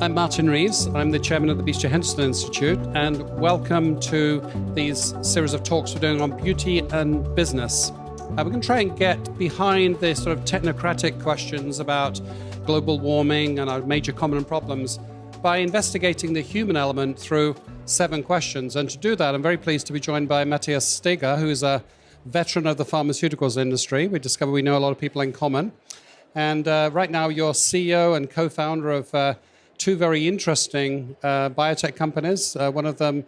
I'm Martin Reeves. I'm the chairman of the BCG Henderson Institute, and welcome to these series of talks we're doing on beauty and business. We're going to try and get behind the sort of technocratic questions about global warming and our major common problems by investigating the human element through 7 questions. And to do that, I'm very pleased to be joined by Matthias Steger, who is a veteran of the pharmaceuticals industry. We discover we know a lot of people in common. And right now, you're CEO and co-founder of 2 very interesting biotech companies. One of them,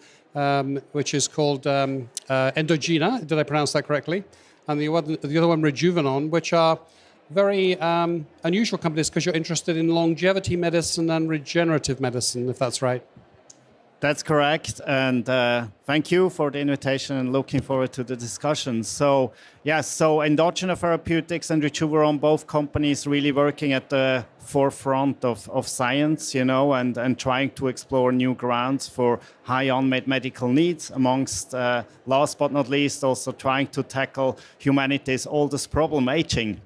which is called Endogena, did I pronounce that correctly? And the other one, Rejuveron, which are very unusual companies because you're interested in longevity medicine and regenerative medicine, if that's right. That's correct, and thank you for the invitation and looking forward to the discussion. So Endogena Therapeutics and Rejuveron, both companies really working at the forefront of science, and trying to explore new grounds for high unmet medical needs, amongst, last but not least, also trying to tackle humanity's oldest problem, aging.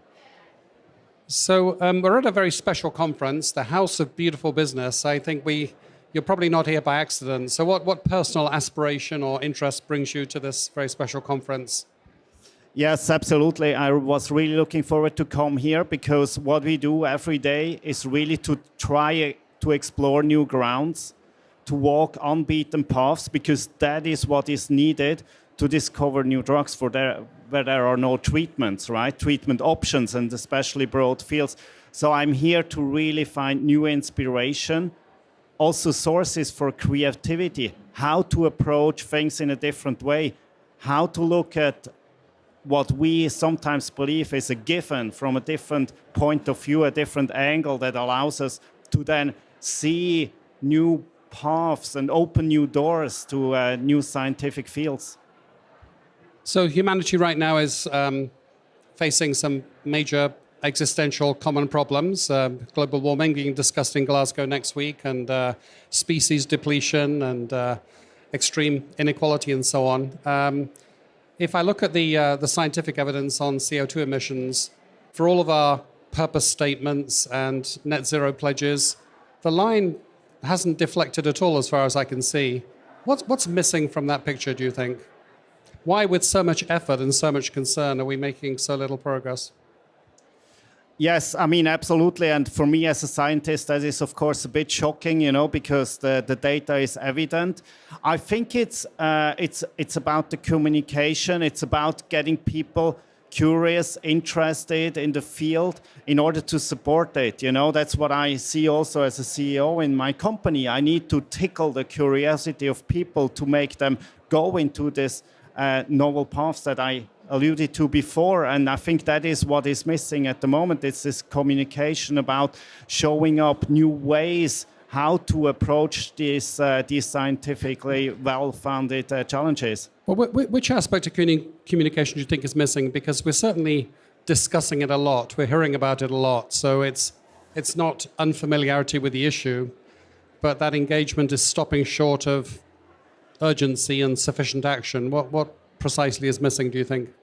So we're at a very special conference, the House of Beautiful Business. I think you're probably not here by accident. So what personal aspiration or interest brings you to this very special conference? Yes, absolutely. I was really looking forward to come here because what we do every day is really to try to explore new grounds, to walk unbeaten paths, because that is what is needed to discover new drugs where there are no treatments, right? Treatment options, and especially broad fields. So I'm here to really find new inspiration, also sources for creativity, how to approach things in a different way, how to look at what we sometimes believe is a given from a different point of view, a different angle that allows us to then see new paths and open new doors to new scientific fields. So humanity right now is facing some major existential common problems, global warming being discussed in Glasgow next week, and species depletion and extreme inequality and so on. If I look at the scientific evidence on CO2 emissions, for all of our purpose statements and net zero pledges, the line hasn't deflected at all as far as I can see. What's missing from that picture, do you think? Why, with so much effort and so much concern, are we making so little progress? Yes, I mean, absolutely. And for me as a scientist, that is, of course, a bit shocking, because the data is evident. I think it's about the communication. It's about getting people curious, interested in the field in order to support it. That's what I see also as a CEO in my company. I need to tickle the curiosity of people to make them go into this novel paths that I alluded to before, and I think that is what is missing at the moment. It's this communication about showing up new ways how to approach these scientifically well-founded challenges. Well, which aspect of communication do you think is missing? Because we're certainly discussing it a lot. We're hearing about it a lot. So it's not unfamiliarity with the issue, but that engagement is stopping short of urgency and sufficient action. What precisely is missing, do you think?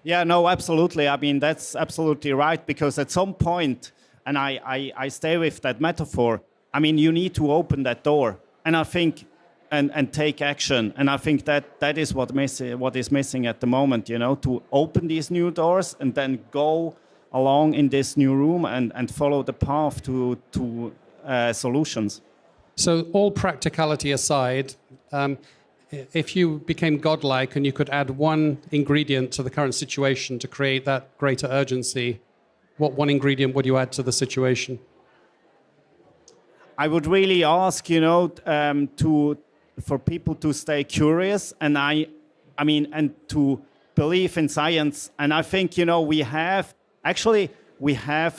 Yeah, no, absolutely. I mean, that's absolutely right, because at some point, and I stay with that metaphor, I mean, you need to open that door, and I think, and take action. And I think that is what is missing at the moment, to open these new doors and then go along in this new room and follow the path to solutions. So all practicality aside, if you became godlike and you could add one ingredient to the current situation to create that greater urgency, what one ingredient would you add to the situation? I would really ask, for people to stay curious, and and to believe in science. And I think, we have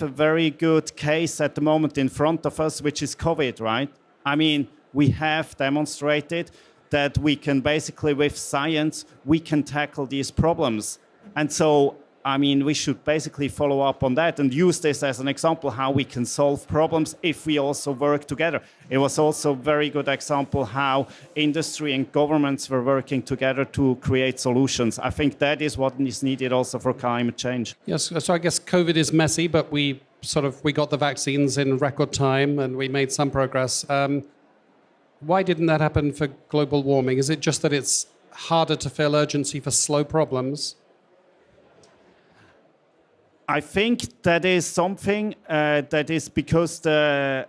a very good case at the moment in front of us, which is COVID, right? I mean, we have demonstrated that we can basically, with science, we can tackle these problems. And so, we should basically follow up on that and use this as an example how we can solve problems if we also work together. It was also a very good example how industry and governments were working together to create solutions. I think that is what is needed also for climate change. Yes, so I guess COVID is messy, but we we got the vaccines in record time and we made some progress. Why didn't that happen for global warming? Is it just that it's harder to feel urgency for slow problems? I think that is something that is because the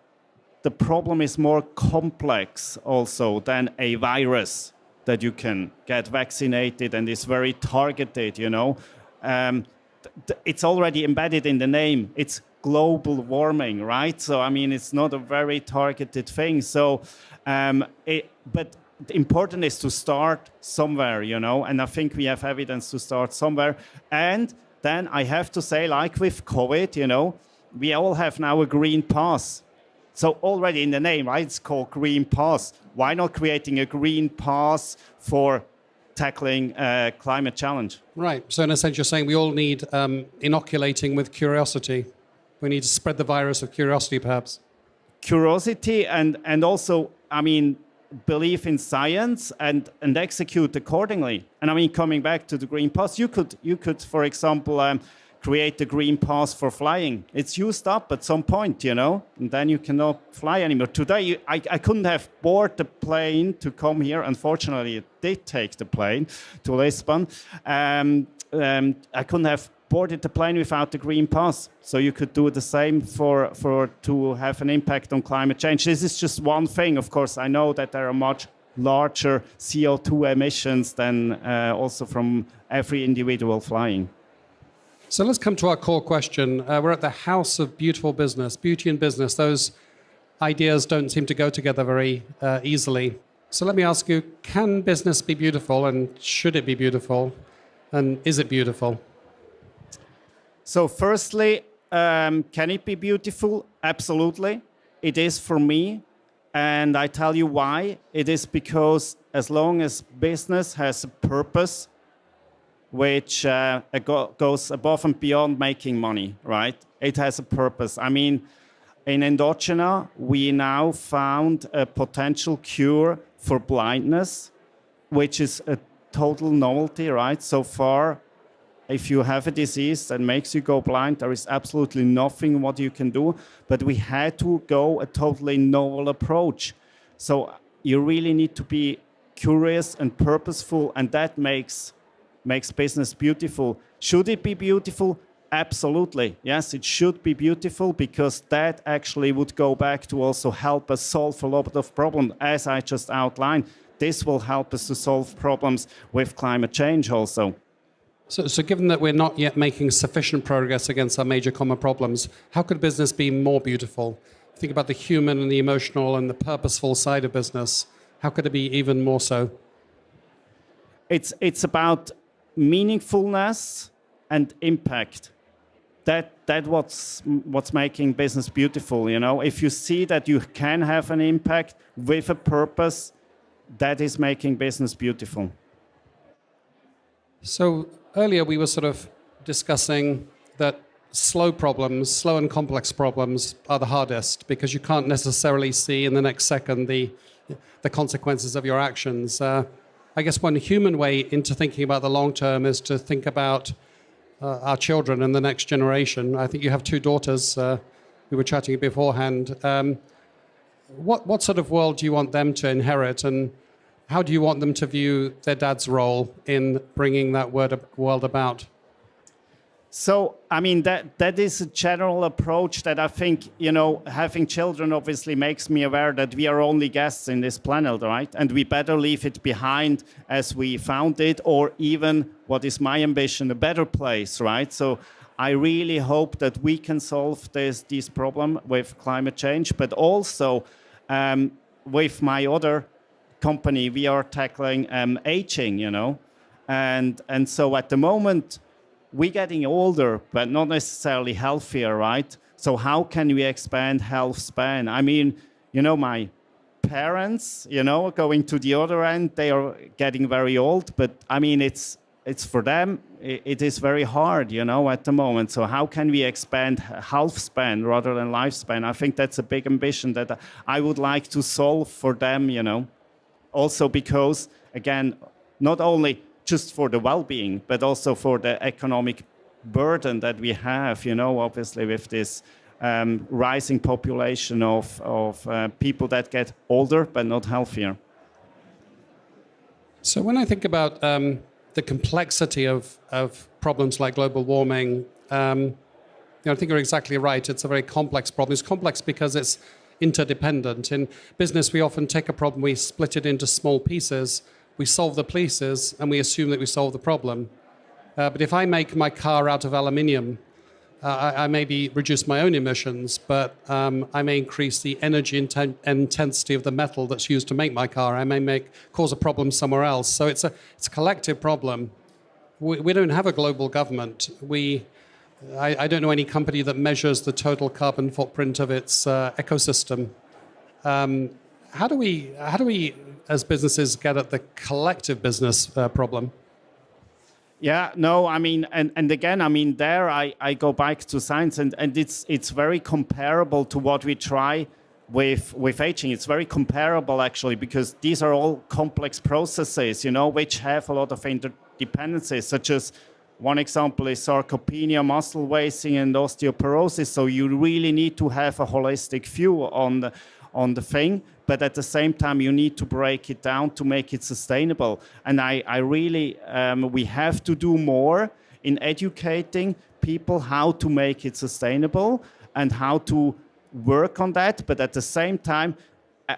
problem is more complex also than a virus that you can get vaccinated and is very targeted, you know. It's already embedded in the name. It's global warming, right? So, I mean, it's not a very targeted thing. So, but the important is to start somewhere, you know, and I think we have evidence to start somewhere. And then I have to say, like with COVID, you know, we all have now a green pass. So already in the name, right, it's called Green Pass. Why not creating a green pass for tackling climate challenge? Right. So in a sense, you're saying we all need inoculating with curiosity. We need to spread the virus of curiosity, perhaps. Curiosity and also, I mean, believe in science and execute accordingly. And I mean, coming back to the Green Pass, you could, for example, create the Green Pass for flying. It's used up at some point, you know, and then you cannot fly anymore. Today, I couldn't have boarded the plane to come here. Unfortunately, it did take the plane to Lisbon. I couldn't have boarded the plane without the Green Pass. So you could do the same for to have an impact on climate change. This is just one thing. Of course, I know that there are much larger CO2 emissions than also from every individual flying. So let's come to our core question. We're at the house of beautiful business, beauty and business. Those ideas don't seem to go together very easily. So let me ask you, can business be beautiful and should it be beautiful? And is it beautiful? So firstly, can it be beautiful? Absolutely. It is for me. And I tell you why. It is because as long as business has a purpose, which goes above and beyond making money, right? It has a purpose. I mean, in Endogena, we now found a potential cure for blindness, which is a total novelty, right? So far, if you have a disease that makes you go blind, there is absolutely nothing what you can do. But we had to go a totally novel approach. So you really need to be curious and purposeful, and that makes business beautiful. Should it be beautiful? Absolutely. Yes, it should be beautiful because that actually would go back to also help us solve a lot of problems, as I just outlined. This will help us to solve problems with climate change also. So given that we're not yet making sufficient progress against our major common problems, how could business be more beautiful? Think about the human and the emotional and the purposeful side of business. How could it be even more so? It's about meaningfulness and impact. That's what's making business beautiful, you know. If you see that you can have an impact with a purpose, that is making business beautiful. So earlier we were sort of discussing that slow and complex problems are the hardest because you can't necessarily see in the next second the consequences of your actions. I guess one human way into thinking about the long term is to think about our children and the next generation. I think you have two daughters. We were chatting beforehand. What sort of world do you want them to inherit, and how do you want them to view their dad's role in bringing that world about? So, I mean, that is a general approach that I think, you know, having children obviously makes me aware that we are only guests in this planet, right? And we better leave it behind as we found it, or even, what is my ambition, a better place, right? So I really hope that we can solve this problem with climate change, but also with my other company, we are tackling aging, you know? And so at the moment, we're getting older, but not necessarily healthier, right? So how can we expand health span? I mean, you know, my parents, you know, going to the other end, they are getting very old, but I mean, it's for them, it is very hard, you know, at the moment. So how can we expand health span rather than lifespan? I think that's a big ambition that I would like to solve for them, you know. Also because, again, not only just for the well-being, but also for the economic burden that we have, obviously with this rising population of people that get older but not healthier. So when I think about the complexity of problems like global warming, I think you're exactly right. It's a very complex problem. It's complex because it's interdependent. In business, we often take a problem, we split it into small pieces, we solve the pieces, and we assume that we solve the problem. But if I make my car out of aluminium, I maybe reduce my own emissions, but I may increase the energy intensity of the metal that's used to make my car. I may cause a problem somewhere else. So it's a collective problem. We don't have a global government. I don't know any company that measures the total carbon footprint of its ecosystem. How do we, as businesses, get at the collective business problem? Yeah, no, I mean, and again, I mean, there I go back to science, and it's very comparable to what we try with aging. It's very comparable, actually, because these are all complex processes, which have a lot of interdependencies, such as one example is sarcopenia, muscle wasting, and osteoporosis. So you really need to have a holistic view on the thing, but at the same time, you need to break it down to make it sustainable. And I really, we have to do more in educating people how to make it sustainable and how to work on that. But at the same time,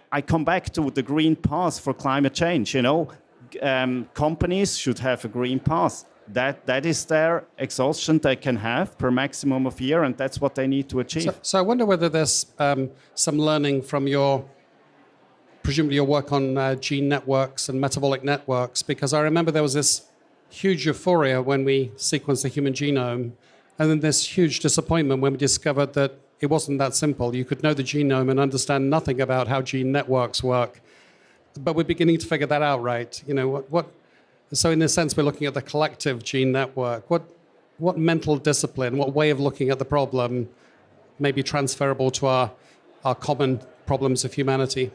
I come back to the green path for climate change. Companies should have a green path. That is their exhaustion they can have per maximum of year, and that's what they need to achieve. So I wonder whether there's some learning from presumably your work on gene networks and metabolic networks, because I remember there was this huge euphoria when we sequenced the human genome, and then this huge disappointment when we discovered that it wasn't that simple. You could know the genome and understand nothing about how gene networks work, but we're beginning to figure that out, right? So in a sense, we're looking at the collective gene network. What mental discipline, what way of looking at the problem may be transferable to our common problems of humanity?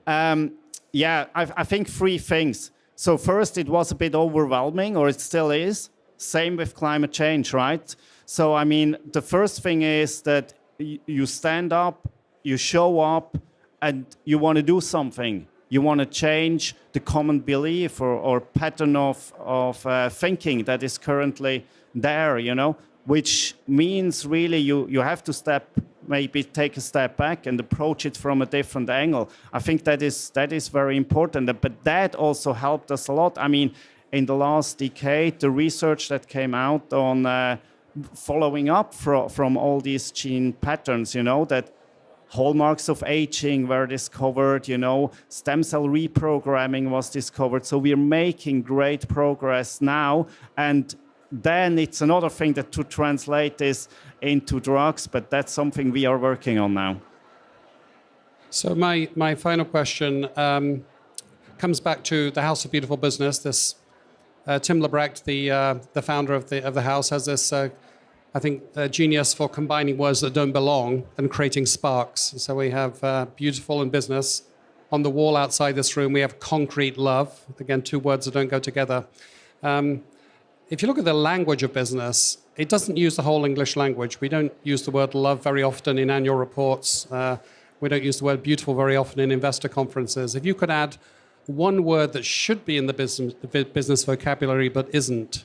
I think three things. So first, it was a bit overwhelming, or it still is. Same with climate change, right? So, I mean, the first thing is that you stand up, you show up, and you want to do something. You want to change the common belief or pattern of thinking that is currently there, which means really you have to maybe take a step back and approach it from a different angle. I think that is very important, but that also helped us a lot. I mean, in the last decade, the research that came out on following up from all these gene patterns, that hallmarks of aging were discovered, stem cell reprogramming was discovered. So we're making great progress now. And then it's another thing to translate this into drugs, but that's something we are working on now. So my final question comes back to the House of Beautiful Business. This Tim Lebrecht, the founder of the house, has this genius for combining words that don't belong and creating sparks. So we have beautiful and business. On the wall outside this room, we have concrete love. Again, two words that don't go together. If you look at the language of business, it doesn't use the whole English language. We don't use the word love very often in annual reports. We don't use the word beautiful very often in investor conferences. If you could add one word that should be in the business vocabulary but isn't,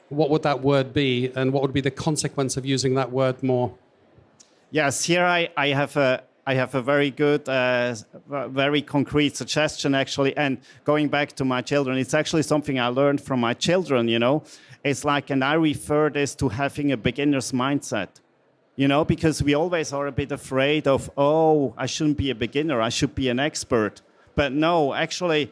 what would that word be, and what would be the consequence of using that word more? Yes, here I have a very good, very concrete suggestion, actually. And going back to my children, it's actually something I learned from my children, It's like, and I refer this to having a beginner's mindset, because we always are a bit afraid of, I shouldn't be a beginner, I should be an expert. But no, actually,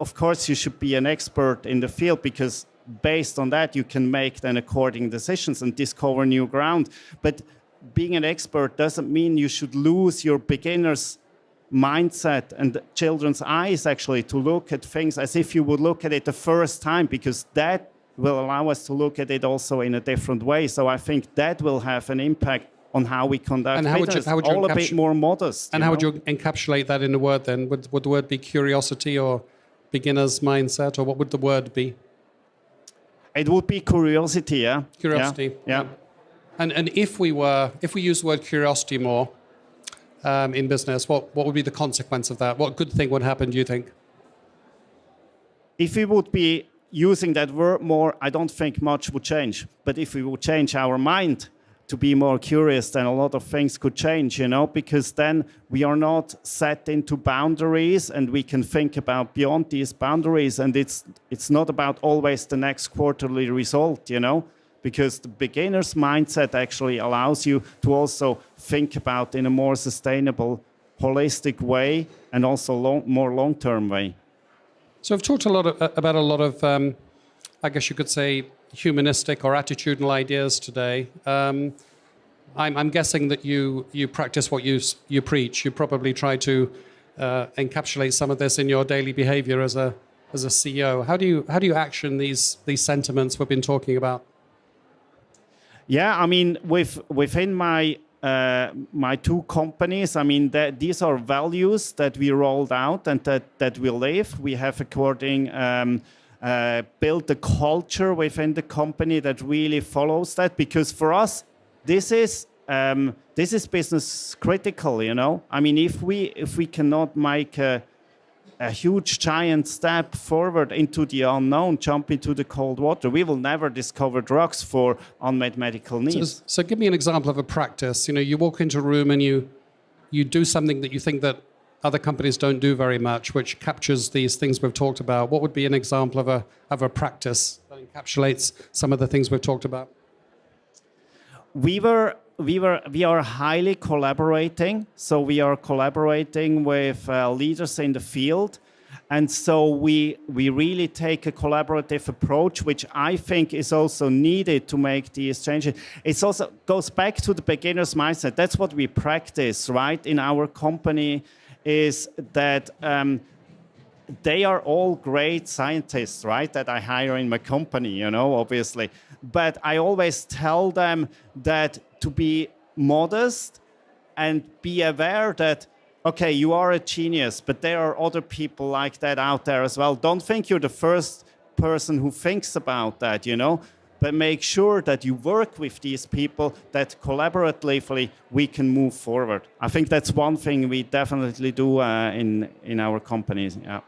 of course, you should be an expert in the field, because based on that, you can make then according decisions and discover new ground. But being an expert doesn't mean you should lose your beginner's mindset and children's eyes, actually, to look at things as if you would look at it the first time, because that will allow us to look at it also in a different way. So I think that will have an impact on how we conduct business, all a bit more modest. And how would you encapsulate that in a word then? Would the word be curiosity or beginner's mindset, or what would the word be? It would be curiosity, yeah. Curiosity. Yeah. And if we use the word curiosity more in business, what would be the consequence of that? What good thing would happen, do you think? If we would be using that word more, I don't think much would change. But if we would change our mind to be more curious, then a lot of things could change, because then we are not set into boundaries and we can think about beyond these boundaries. And it's not about always the next quarterly result, because the beginner's mindset actually allows you to also think about in a more sustainable, holistic way and also more long-term way. So I've talked about a lot of, I guess you could say, humanistic or attitudinal ideas today. I'm guessing that you practice what you preach. You probably try to encapsulate some of this in your daily behavior as a CEO. How do you action these sentiments we've been talking about? Yeah, I mean, within my two companies, I mean, these are values that we rolled out and that we live. We have built a culture within the company that really follows that, because for us, this is business critical. I mean, if we cannot make a huge giant step forward into the unknown, jump into the cold water, we will never discover drugs for unmet medical needs. So give me an example of a practice. You walk into a room and you do something that you think that other companies don't do very much, which captures these things we've talked about. What would be an example of a practice that encapsulates some of the things we've talked about? We are highly collaborating. So we are collaborating with leaders in the field. And so we really take a collaborative approach, which I think is also needed to make these changes. It also goes back to the beginner's mindset. That's what we practice, right, in our company, is that they are all great scientists, right, that I hire in my company, obviously. But I always tell them that to be modest and be aware that, okay, you are a genius, but there are other people like that out there as well. Don't think you're the first person who thinks about that, but make sure that you work with these people, that collaboratively we can move forward. I think that's one thing we definitely do in our companies. Yeah.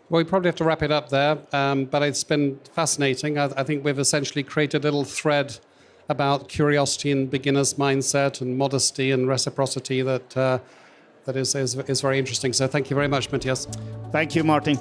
Well, we probably have to wrap it up there, but it's been fascinating. I think we've essentially created a little thread about curiosity and beginner's mindset and modesty and reciprocity that is very interesting. So thank you very much, Matthias. Thank you, Martin.